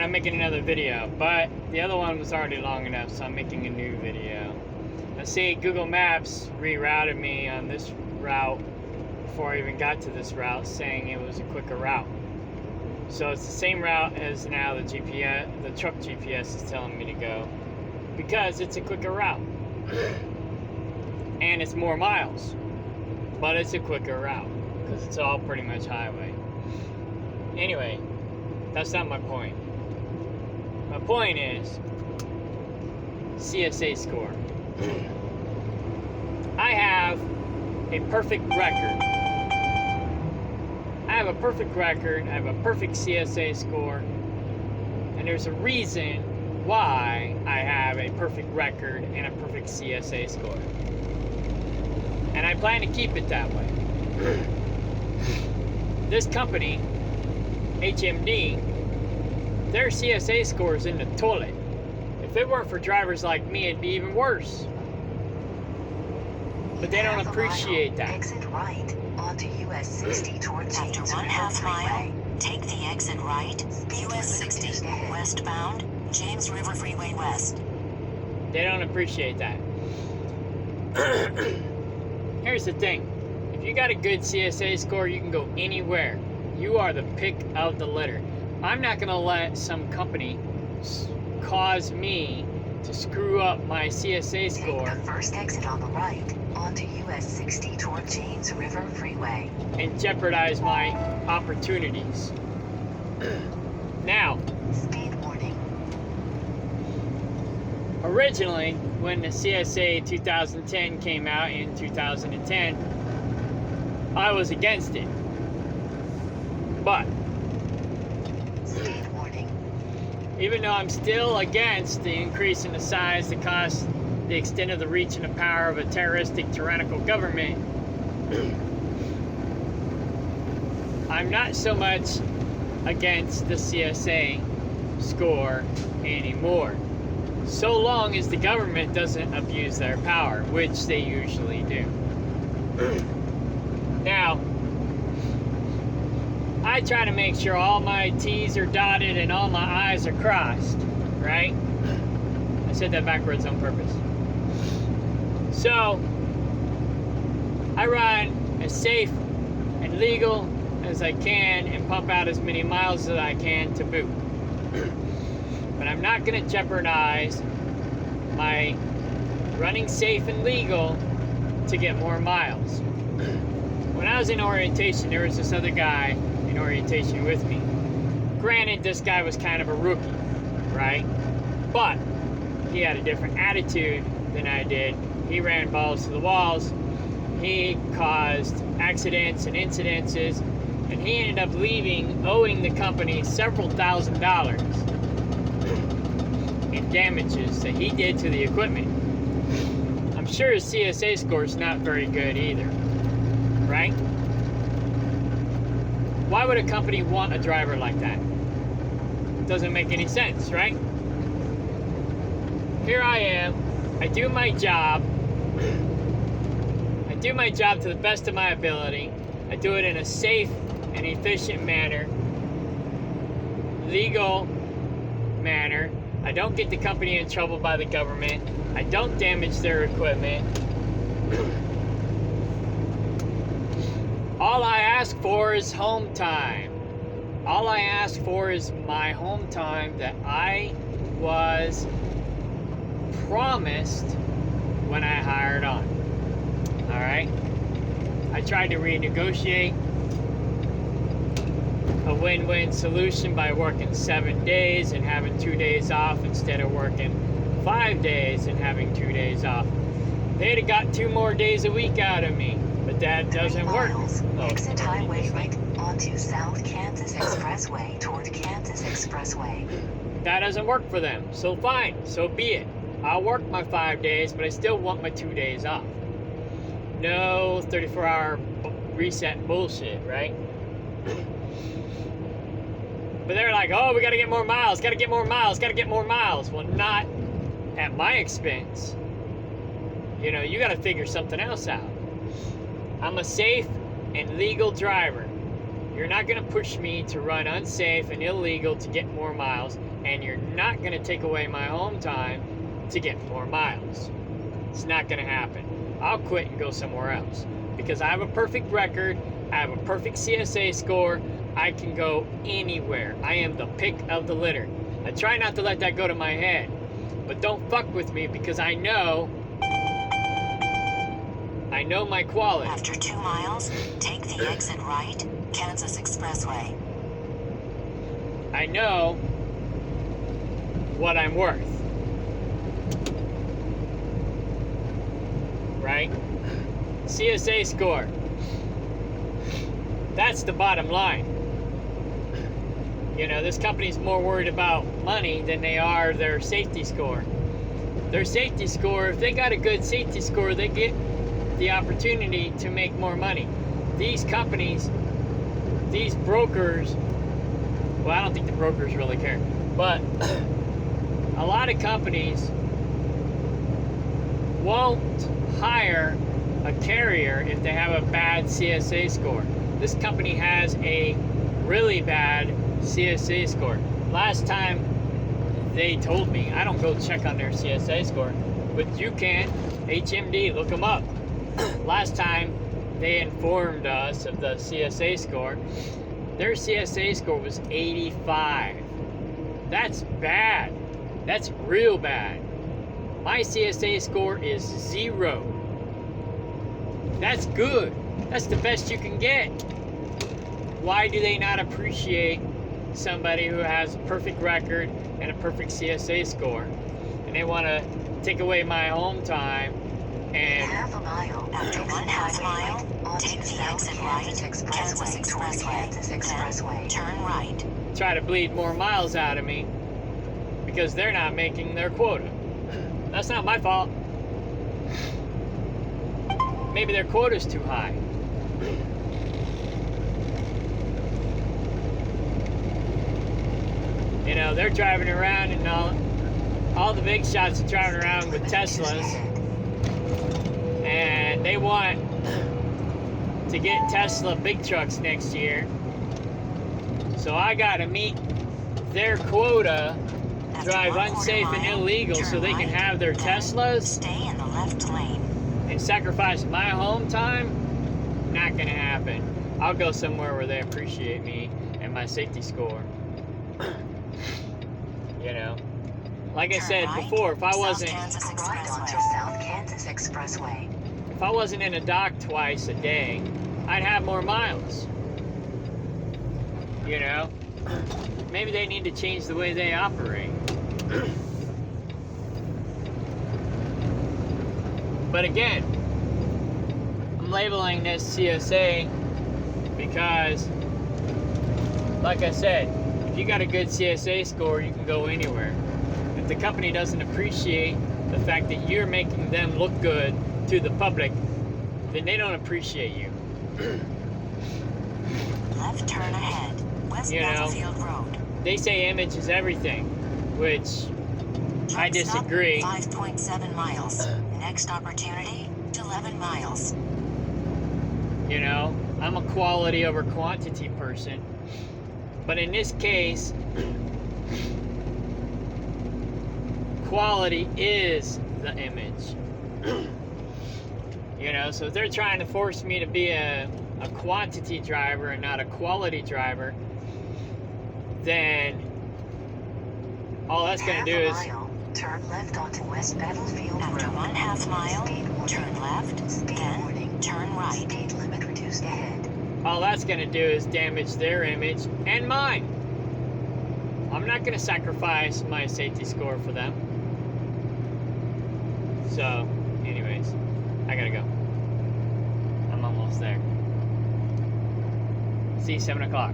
I'm making another video, but the other one was already long enough, so I'm making a new video. I see Google Maps rerouted me on this route before I even got to this route, saying it was a quicker route. So it's the same route as now the truck GPS is telling me to go, because it's a quicker route. And it's more miles, but it's a quicker route, because it's all pretty much highway. Anyway, that's not my point. My point is CSA score. I have a perfect record. I have a perfect record. I have a perfect CSA score. And there's a reason why I have a perfect record and a perfect CSA score. And I plan to keep it that way. This company, HMD, their CSA score is in the toilet. If it weren't for drivers like me, it'd be even worse. But they don't appreciate that. Exit right onto US 60 towards After James 1/2 River mile, Freeway. take the exit right, US 60, westbound, James River Freeway West. They don't appreciate that. Here's the thing. If you got a good CSA score, you can go anywhere. You are the pick of the litter. I'm not going to let some company cause me to screw up my CSA score. Take the first exit on the right onto US 60 toward James River Freeway. And jeopardize my opportunities. Now, Speed warning. originally, when the CSA 2010 came out in 2010, I was against it. But Speed warning. even though I'm still against the increase in the size, the cost, the extent of the reach and the power of a terroristic, tyrannical government, I'm not so much against the CSA score anymore. So long as the government doesn't abuse their power, which they usually do. Now, I try to make sure all my T's are dotted and all my I's are crossed, right? I said that backwards on purpose. So, I run as safe and legal as I can and pump out as many miles as I can to boot. But I'm not going to jeopardize my running safe and legal to get more miles. When I was in orientation, there was this other guy in orientation with me. Granted, this guy was kind of a rookie, right? But he had a different attitude than I did. He ran balls to the walls. He caused accidents and incidences, and he ended up owing the company several $1,000s in damages that he did to the equipment. I'm sure his CSA score is not very good either, right? Why would a company want a driver like that? Doesn't make any sense, right? Here I am. I do my job. I do my job to the best of my ability. I do it in a safe and efficient manner, legal manner. I don't get the company in trouble by the government. I don't damage their equipment. All I ask for is home time. All I ask for is my home time that I was promised when I hired on. All right? I tried to renegotiate a win-win solution by working 7 days and having 2 days off instead of working 5 days and having 2 days off. They'd have got 2 more days a week out of me, but that doesn't work. Exit highway right onto South Kansas Expressway toward Kansas Expressway. That doesn't work for them, so fine, so be it. I'll work my 5 days, but I still want my 2 days off. No 34-hour reset bullshit, right? But they're like, oh, we gotta get more miles, gotta get more miles, gotta get more miles. Well, not at my expense. You know, you gotta figure something else out. I'm a safe and legal driver. You're not going to push me to run unsafe and illegal to get more miles, and you're not going to take away my home time to get more miles. It's not going to happen. I'll quit and go somewhere else because I have a perfect record. I have a perfect CSA score. I can go anywhere. I am the pick of the litter. I try not to let that go to my head, but don't fuck with me because I know my quality. After 2 miles, take the exit right, Kansas Expressway. I know what I'm worth. Right? CSA score. That's the bottom line. You know, this company's more worried about money than they are their safety score. Their safety score, if they got a good safety score, they get the opportunity to make more money. These companies, these brokers, well, I don't think the brokers really care, but a lot of companies won't hire a carrier if they have a bad CSA score. This company has a really bad CSA score. Last time they told me, I don't go check on their CSA score, but you can. HMD, look them up. Last time they informed us of the CSA score, their CSA score was 85. That's bad. That's real bad. My CSA score is 0. That's good. That's the best you can get. Why do they not appreciate somebody who has a perfect record and a perfect CSA score? And they want to take away my home time and Half a mile. After 1/2 mile, take the exit right, Kansas Expressway. Kansas Expressway. Then turn right. try to bleed more miles out of me because they're not making their quota. That's not my fault. Maybe their quota's too high. You know, they're driving around and all the big shots are driving around with Teslas, and they want to get Tesla big trucks next year. So I gotta meet their quota, drive unsafe and illegal so they can have their Teslas, Stay in the left lane. and sacrifice my home time. Not gonna happen. I'll go somewhere where they appreciate me and my safety score. You know, like I said before, if I wasn't Right onto South Kansas Expressway. if I wasn't in a dock twice a day, I'd have more miles. You know, maybe they need to change the way they operate. But again, I'm labeling this CSA because, like I said, if you got a good CSA score, you can go anywhere. If the company doesn't appreciate the fact that you're making them look good to the public, then they don't appreciate you. Left turn ahead. West You know, Battlefield Road. They say image is everything, which I Truck stop, disagree. 5.7 miles. Next opportunity, 11 miles. You know, I'm a quality over quantity person. But in this case, quality is the image. You know, so if they're trying to force me to be a quantity driver and not a quality driver, then all that's going to do is Turn left onto West Battlefield After Road. 1/2 mile, Speed warning. turn left, Speed then warning. turn right. Speed limit reduced ahead. all that's going to do is damage their image and mine. I'm not going to sacrifice my safety score for them. So, anyways, I gotta go. I'm almost there. See, 7 o'clock.